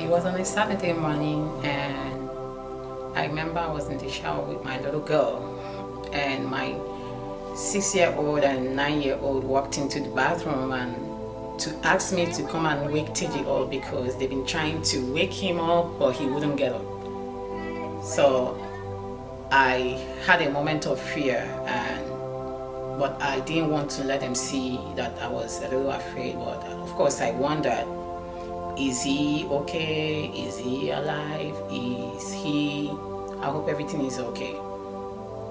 It was on a Saturday morning, and I remember I was in the shower with my little girl, and my 6-year-old and 9-year-old walked into the bathroom and to ask me to come and wake TJ up because they've been trying to wake him up, but he wouldn't get up. So I had a moment of fear, but I didn't want to let them see that I was a little afraid. But of course, I wondered, is he okay? Is he alive? I hope everything is okay.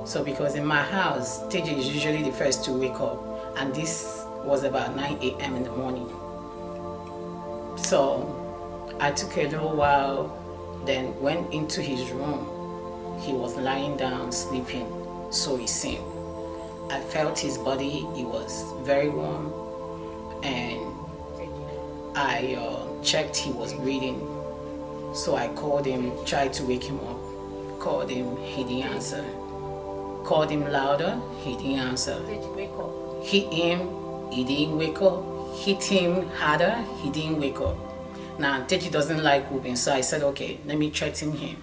So because in my house, TJ is usually the first to wake up, and this was about 9 a.m. in the morning. So I took a little while, then went into his room. He was lying down sleeping, so it seemed. I felt his body, it was very warm, and I checked he was breathing. So I called him, tried to wake him up. Called him, he didn't answer. Called him louder, he didn't answer. Did you wake up? Hit him, he didn't wake up. Hit him harder, he didn't wake up. Now, Teji doesn't like whooping, so I said, okay, let me threaten him.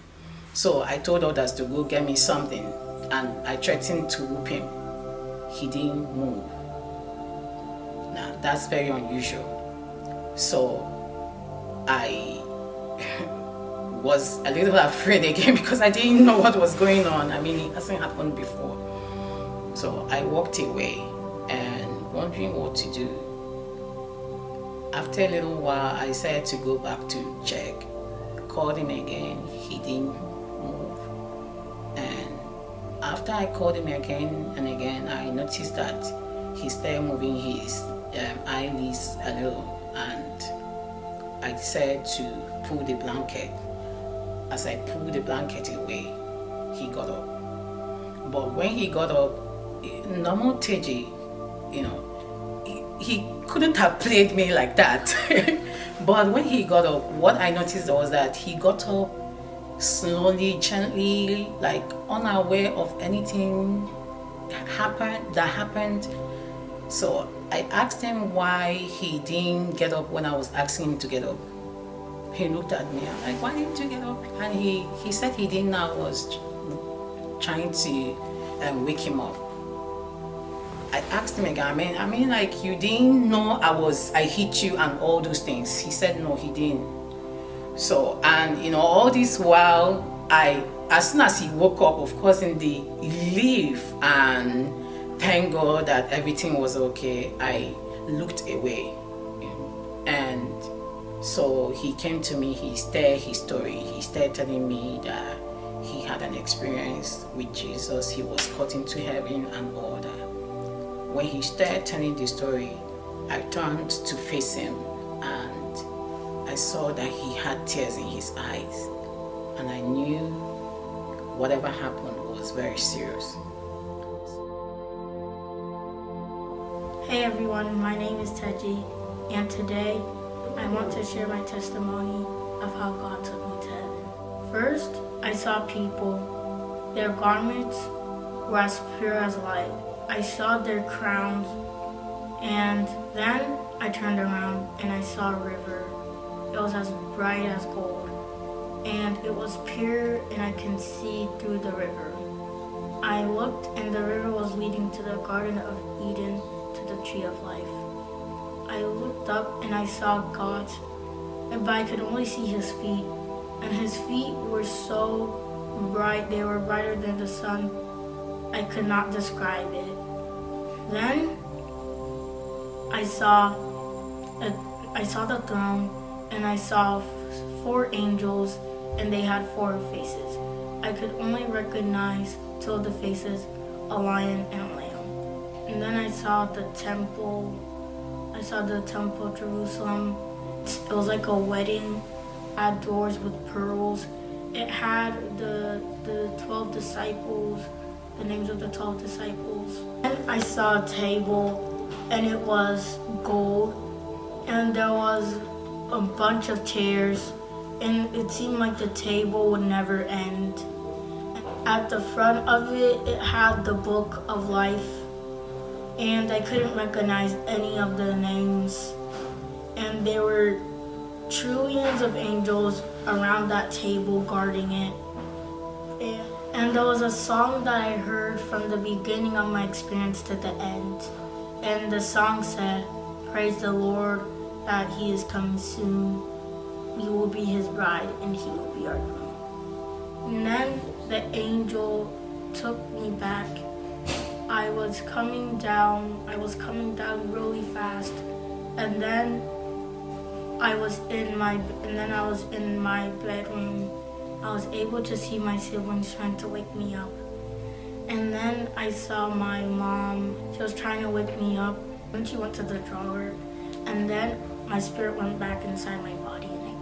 So I told others to go get me something, and I threatened to whoop him. He didn't move. Now, that's very unusual. So I was a little afraid again because I didn't know what was going on. I mean, it hasn't happened before. So I walked away and wondering what to do. After a little while, I decided to go back to check. Called him again, he didn't move. And after I called him again and again, I noticed that he started moving his eyelids a little, and I decided to pull the blanket. As I pulled the blanket away, he got up. But when he got up, normal TJ, he couldn't have played me like that. But when he got up, what I noticed was that he got up slowly, gently, like unaware of anything that happened. So I asked him why he didn't get up when I was asking him to get up. He looked at me, I'm like, why didn't you get up? And he said he didn't know I was trying to wake him up. I asked him again, I mean, like, you didn't know I hit you and all those things. He said no, he didn't. So, and all this while, as soon as he woke up, of course, in the relief and thank God that everything was okay, I looked away. And so he came to me, he shared his story. He started telling me that he had an experience with Jesus, he was caught into heaven and all that. When he started telling the story, I turned to face him and I saw that he had tears in his eyes. And I knew whatever happened was very serious. Hey everyone, my name is Teji, and today I want to share my testimony of how God took me to heaven. First, I saw people. Their garments were as pure as light. I saw their crowns, and then I turned around and I saw a river. It was as bright as gold, and it was pure, and I can see through the river. I looked, and the river was leading to the Garden of Eden, to the Tree of Life. I looked up and I saw God, but I could only see his feet, and his feet were so bright, they were brighter than the sun. I could not describe it. Then I saw the throne, and I saw 4 angels, and they had 4 faces. I could only recognize 2 of the faces, a lion and a lamb. And then I saw the temple. I saw the temple of Jerusalem. It was like a wedding. It had doors with pearls. It had the 12 disciples, the names of the 12 disciples. And I saw a table, and it was gold, and there was a bunch of chairs, and it seemed like the table would never end. At the front of it, it had the book of life, and I couldn't recognize any of the names, and they were trillions of angels around that table guarding it. And there was a song that I heard from the beginning of my experience to the end. And the song said, "Praise the Lord that He is coming soon. We will be His bride and He will be our groom." And then the angel took me back. I was coming down really fast. And then I was in my bedroom. I was able to see my siblings trying to wake me up. And then I saw my mom. She was trying to wake me up. Then she went to the drawer. And then my spirit went back inside my body and I